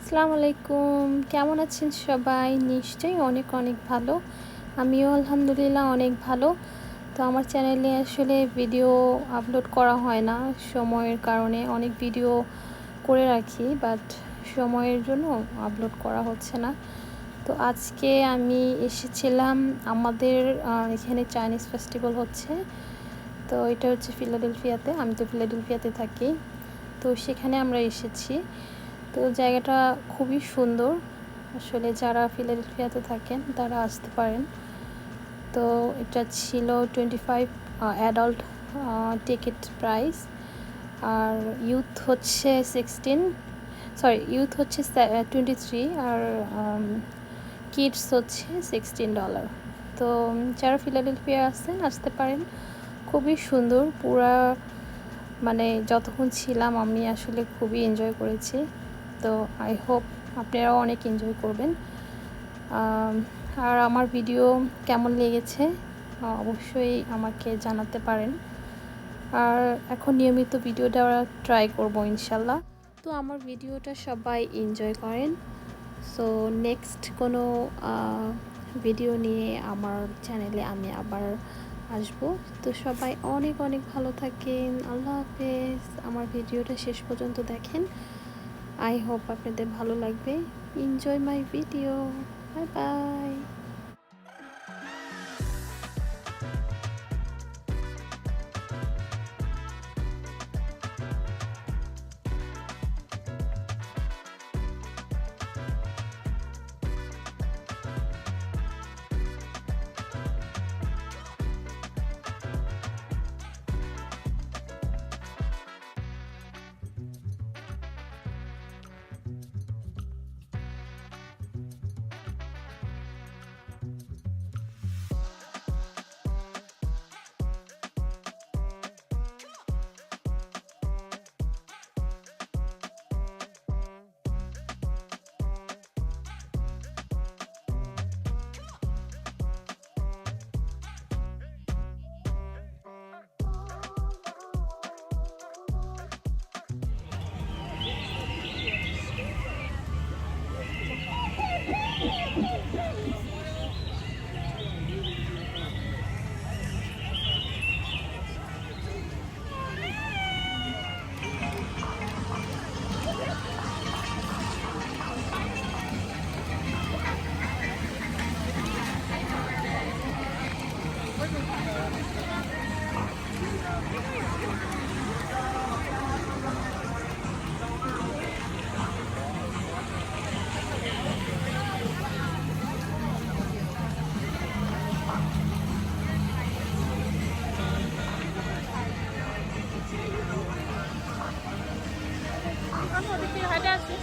আসসালামু আলাইকুম, কেমন আছেন সবাই? নিশ্চয়ই অনেক অনেক ভালো। আমিও আলহামদুলিল্লাহ অনেক ভালো। তো আমার চ্যানেলে আসলে ভিডিও আপলোড করা হয় না সময়ের কারণে। অনেক ভিডিও করে রাখি, বাট সময়ের জন্য আপলোড করা হচ্ছে না। তো আজকে আমি এসেছিলাম আমাদের এখানে চাইনিজ ফেস্টিভ্যাল হচ্ছে। তো এটা হচ্ছে ফিলাডেলফিয়াতে। আমি তো ফিলাডেলফিয়াতে থাকি। তো সেখানে আমরা এসেছি। তো জায়গাটা খুবই সুন্দর। আসলে যারা ফিলাডেলফিয়াতে থাকেন তারা আসতে পারেন। তো এটা ছিল 25 অ্যাডাল্ট টিকিট প্রাইস, আর ইউথ হচ্ছে 23, আর কিডস হচ্ছে $16। তো যারা ফিলাডেলফিয়া আসতে পারেন। খুবই সুন্দর। মানে যতক্ষণ ছিলাম আমি আসলে খুবই এনজয় করেছি। তো আই হোপ আপনারাও অনেক এনজয় করবেন। আর আমার ভিডিও কেমন লেগেছে অবশ্যই আমাকে জানাতে পারেন। আর এখন নিয়মিত ভিডিও দেওয়ার ট্রাই করব ইনশাল্লাহ। তো আমার ভিডিওটা সবাই এনজয় করেন। সো নেক্সট কোনো ভিডিও নিয়ে আমার চ্যানেলে আমি আবার আসবো। তো সবাই অনেক অনেক ভালো থাকেন। আল্লাহ হাফেজ। আমার ভিডিওটা শেষ পর্যন্ত দেখেন। আই হোপ আপনাদের ভালো লাগবে। Enjoy my video. Bye bye. Kamu di sini ada sih.